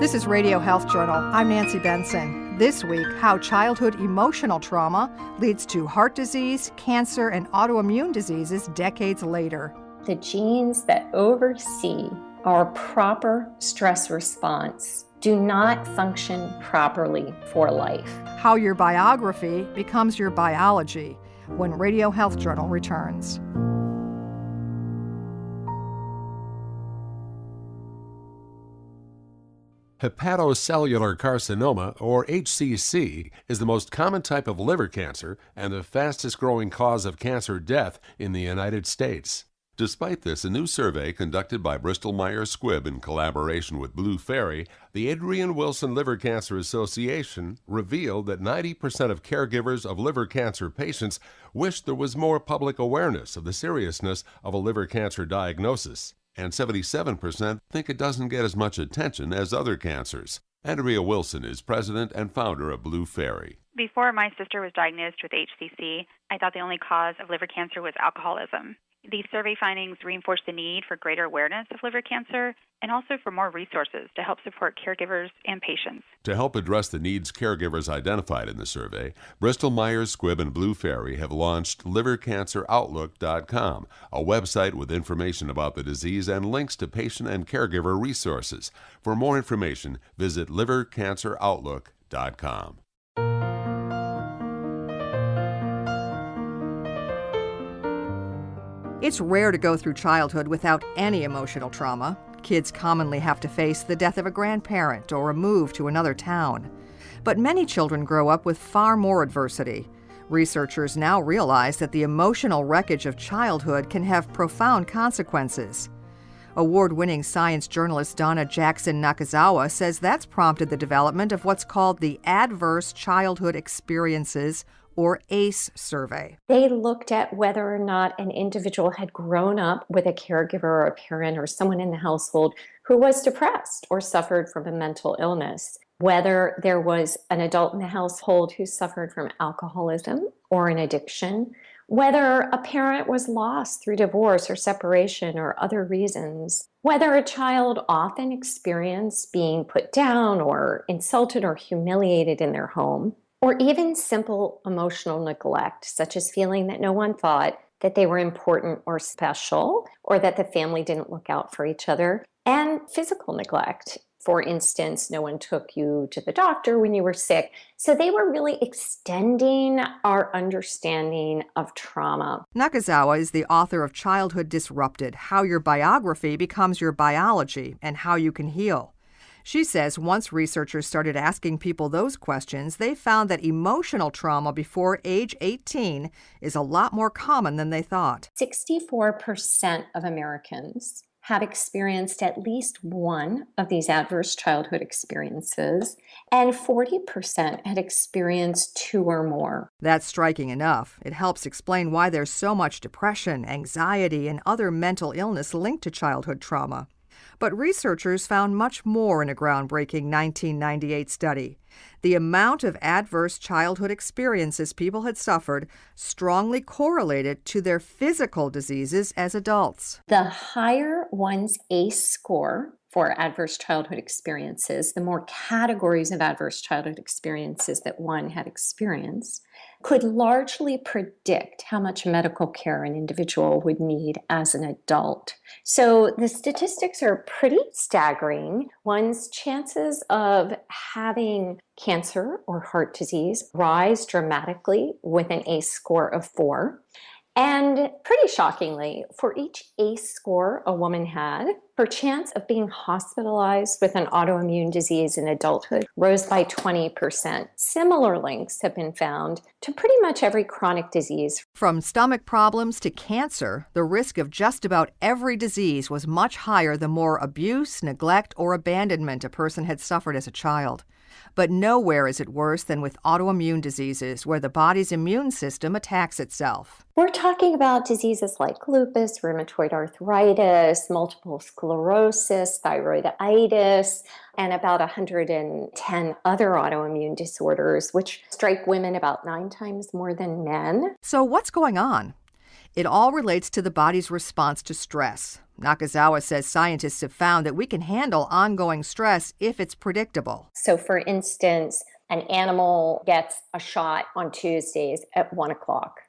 This is Radio Health Journal. I'm Nancy Benson. This week, how childhood emotional trauma leads to heart disease, cancer, and autoimmune diseases decades later. The genes that oversee our proper stress response do not function properly for life. How your biography becomes your biology when Radio Health Journal returns. Hepatocellular carcinoma, or HCC, is the most common type of liver cancer and the fastest growing cause of cancer death in the United States. Despite this, a new survey conducted by Bristol Myers Squibb in collaboration with Blue Fairy, the Adrienne Wilson Liver Cancer Association, revealed that 90% of caregivers of liver cancer patients wish there was more public awareness of the seriousness of a liver cancer diagnosis, and 77% think it doesn't get as much attention as other cancers. Andrea Wilson is president and founder of Blue Fairy. Before my sister was diagnosed with HCC, I thought the only cause of liver cancer was alcoholism. These survey findings reinforce the need for greater awareness of liver cancer and also for more resources to help support caregivers and patients. To help address the needs caregivers identified in the survey, Bristol Myers Squibb and Blue Fairy have launched livercanceroutlook.com, a website with information about the disease and links to patient and caregiver resources. For more information, visit livercanceroutlook.com. It's rare to go through childhood without any emotional trauma. Kids commonly have to face the death of a grandparent or a move to another town. But many children grow up with far more adversity. Researchers now realize that the emotional wreckage of childhood can have profound consequences. Award-winning science journalist Donna Jackson Nakazawa says that's prompted the development of what's called the Adverse Childhood Experiences, or ACE survey. They looked at whether or not an individual had grown up with a caregiver or a parent or someone in the household who was depressed or suffered from a mental illness, whether there was an adult in the household who suffered from alcoholism or an addiction, whether a parent was lost through divorce or separation or other reasons, whether a child often experienced being put down or insulted or humiliated in their home, or even simple emotional neglect, such as feeling that no one thought that they were important or special, or that the family didn't look out for each other, and physical neglect. For instance, no one took you to the doctor when you were sick. So they were really extending our understanding of trauma. Nakazawa is the author of Childhood Disrupted: How Your Biography Becomes Your Biology and How You Can Heal. She says once researchers started asking people those questions, they found that emotional trauma before age 18 is a lot more common than they thought. 64% of Americans had experienced at least one of these adverse childhood experiences, and 40% had experienced two or more. That's striking enough. It helps explain why there's so much depression, anxiety, and other mental illness linked to childhood trauma. But researchers found much more in a groundbreaking 1998 study. The amount of adverse childhood experiences people had suffered strongly correlated to their physical diseases as adults. The higher one's ACE score for adverse childhood experiences, the more categories of adverse childhood experiences that one had experienced, could largely predict how much medical care an individual would need as an adult. So the statistics are pretty staggering. One's chances of having cancer or heart disease rise dramatically with an ACE score of 4. And pretty shockingly, for each ACE score a woman had, her chance of being hospitalized with an autoimmune disease in adulthood rose by 20%. Similar links have been found to pretty much every chronic disease. From stomach problems to cancer, the risk of just about every disease was much higher the more abuse, neglect, or abandonment a person had suffered as a child. But nowhere is it worse than with autoimmune diseases, where the body's immune system attacks itself. We're talking about diseases like lupus, rheumatoid arthritis, multiple sclerosis, thyroiditis, and about 110 other autoimmune disorders, which strike women about 9 times more than men. So what's going on? It all relates to the body's response to stress. Nakazawa says scientists have found that we can handle ongoing stress if it's predictable. So, for instance, an animal gets a shot on Tuesdays at 1 o'clock.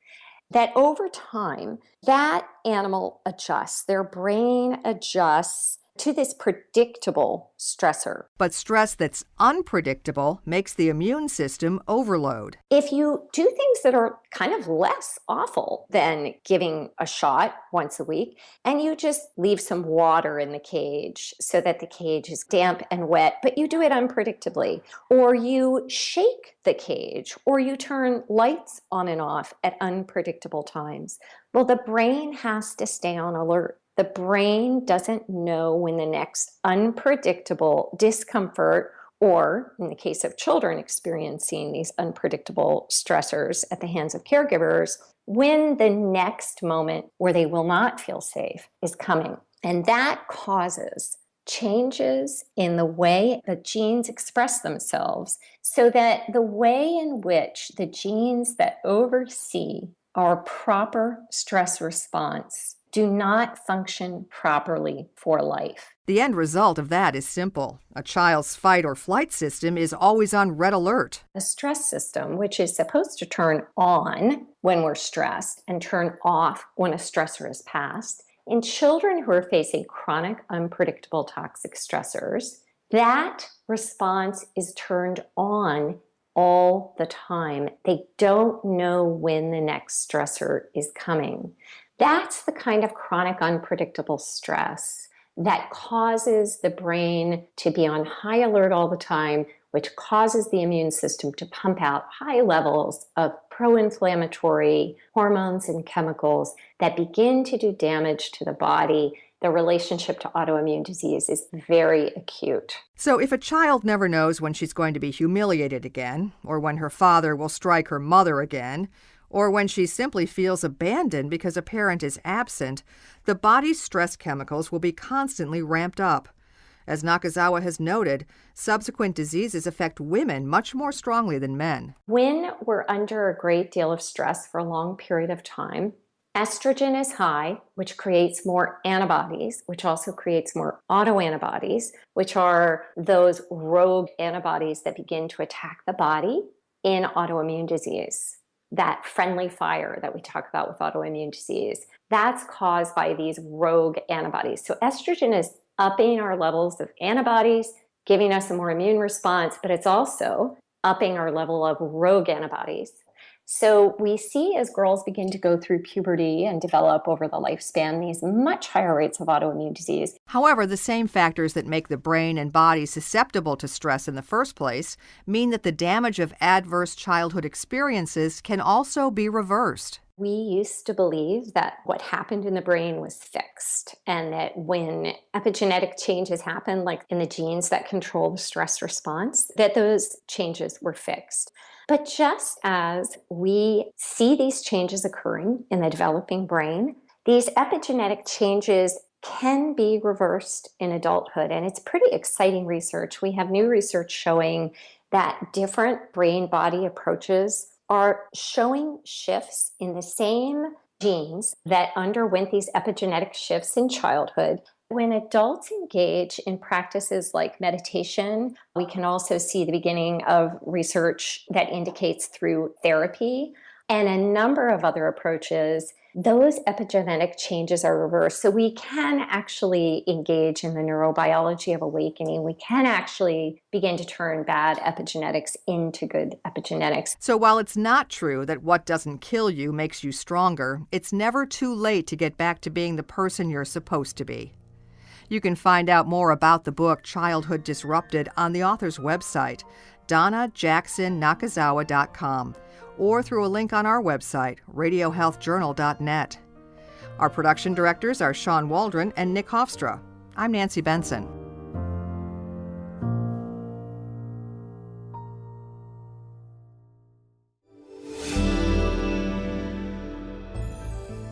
That over time, that animal adjusts, their brain adjusts to this predictable stressor. But stress that's unpredictable makes the immune system overload. If you do things that are kind of less awful than giving a shot once a week, and you just leave some water in the cage so that the cage is damp and wet, but you do it unpredictably, or you shake the cage, or you turn lights on and off at unpredictable times, well, the brain has to stay on alert. The brain doesn't know when the next unpredictable discomfort, or in the case of children experiencing these unpredictable stressors at the hands of caregivers, when the next moment where they will not feel safe is coming. And that causes changes in the way the genes express themselves, so that the way in which the genes that oversee our proper stress response do not function properly for life. The end result of that is simple. A child's fight or flight system is always on red alert. The stress system, which is supposed to turn on when we're stressed and turn off when a stressor is passed, in children who are facing chronic, unpredictable toxic stressors, that response is turned on all the time. They don't know when the next stressor is coming. That's the kind of chronic, unpredictable stress that causes the brain to be on high alert all the time, which causes the immune system to pump out high levels of pro-inflammatory hormones and chemicals that begin to do damage to the body. The relationship to autoimmune disease is very acute. So if a child never knows when she's going to be humiliated again, or when her father will strike her mother again, or when she simply feels abandoned because a parent is absent, the body's stress chemicals will be constantly ramped up. As Nakazawa has noted, subsequent diseases affect women much more strongly than men. When we're under a great deal of stress for a long period of time, estrogen is high, which creates more antibodies, which also creates more autoantibodies, which are those rogue antibodies that begin to attack the body in autoimmune disease. That friendly fire that we talk about with autoimmune disease, that's caused by these rogue antibodies. So estrogen is upping our levels of antibodies, giving us a more immune response, but it's also upping our level of rogue antibodies. So we see as girls begin to go through puberty and develop over the lifespan these much higher rates of autoimmune disease. However, the same factors that make the brain and body susceptible to stress in the first place mean that the damage of adverse childhood experiences can also be reversed. We used to believe that what happened in the brain was fixed, and that when epigenetic changes happen, like in the genes that control the stress response, that those changes were fixed. But just as we see these changes occurring in the developing brain, these epigenetic changes can be reversed in adulthood. And it's pretty exciting research. We have new research showing that different brain-body approaches are showing shifts in the same genes that underwent these epigenetic shifts in childhood. When adults engage in practices like meditation, we can also see the beginning of research that indicates through therapy and a number of other approaches, those epigenetic changes are reversed. So we can actually engage in the neurobiology of awakening. We can actually begin to turn bad epigenetics into good epigenetics. So while it's not true that what doesn't kill you makes you stronger, it's never too late to get back to being the person you're supposed to be. You can find out more about the book Childhood Disrupted on the author's website, DonnaJacksonNakazawa.com, or through a link on our website, RadioHealthJournal.net. Our production directors are Sean Waldron and Nick Hofstra. I'm Nancy Benson.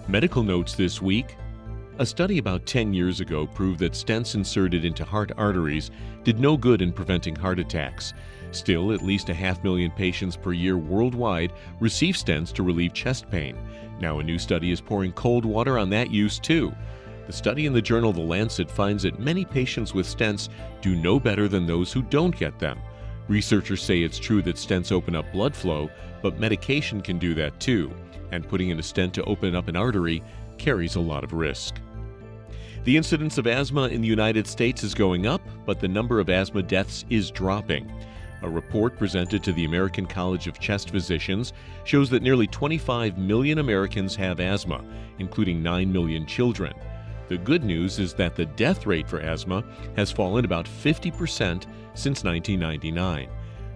Medical notes this week. A study about 10 years ago proved that stents inserted into heart arteries did no good in preventing heart attacks. Still, at least 500,000 patients per year worldwide receive stents to relieve chest pain. Now a new study is pouring cold water on that use too. The study in the journal The Lancet finds that many patients with stents do no better than those who don't get them. Researchers say it's true that stents open up blood flow, but medication can do that too, and putting in a stent to open up an artery carries a lot of risk. The incidence of asthma in the United States is going up, but the number of asthma deaths is dropping. A report presented to the American College of Chest Physicians shows that nearly 25 million Americans have asthma, including 9 million children. The good news is that the death rate for asthma has fallen about 50% since 1999.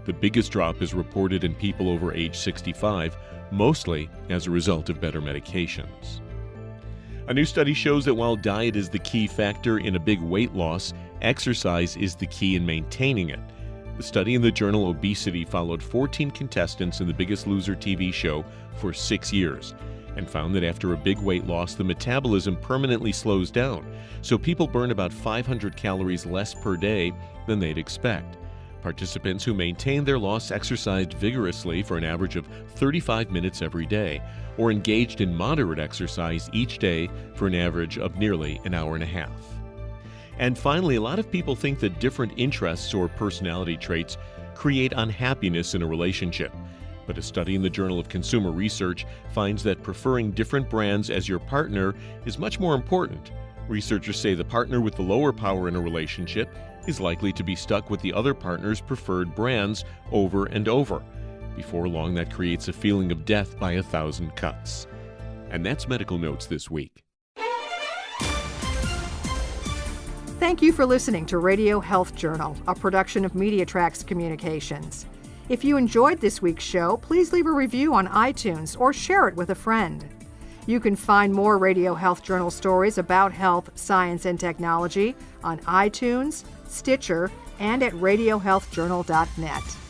The biggest drop is reported in people over age 65, mostly as a result of better medications. A new study shows that while diet is the key factor in a big weight loss, exercise is the key in maintaining it. The study in the journal Obesity followed 14 contestants in The Biggest Loser TV show for 6 years and found that after a big weight loss, the metabolism permanently slows down, so people burn about 500 calories less per day than they'd expect. Participants who maintained their loss exercised vigorously for an average of 35 minutes every day, or engaged in moderate exercise each day for an average of nearly an hour and a half. And finally, a lot of people think that different interests or personality traits create unhappiness in a relationship. But a study in the Journal of Consumer Research finds that preferring different brands as your partner is much more important. Researchers say the partner with the lower power in a relationship is likely to be stuck with the other partner's preferred brands over and over. Before long, that creates a feeling of death by 1,000 cuts. And that's Medical Notes this week. Thank you for listening to Radio Health Journal, a production of MediaTrax Communications. If you enjoyed this week's show, please leave a review on iTunes or share it with a friend. You can find more Radio Health Journal stories about health, science, and technology on iTunes, Stitcher, and at radiohealthjournal.net.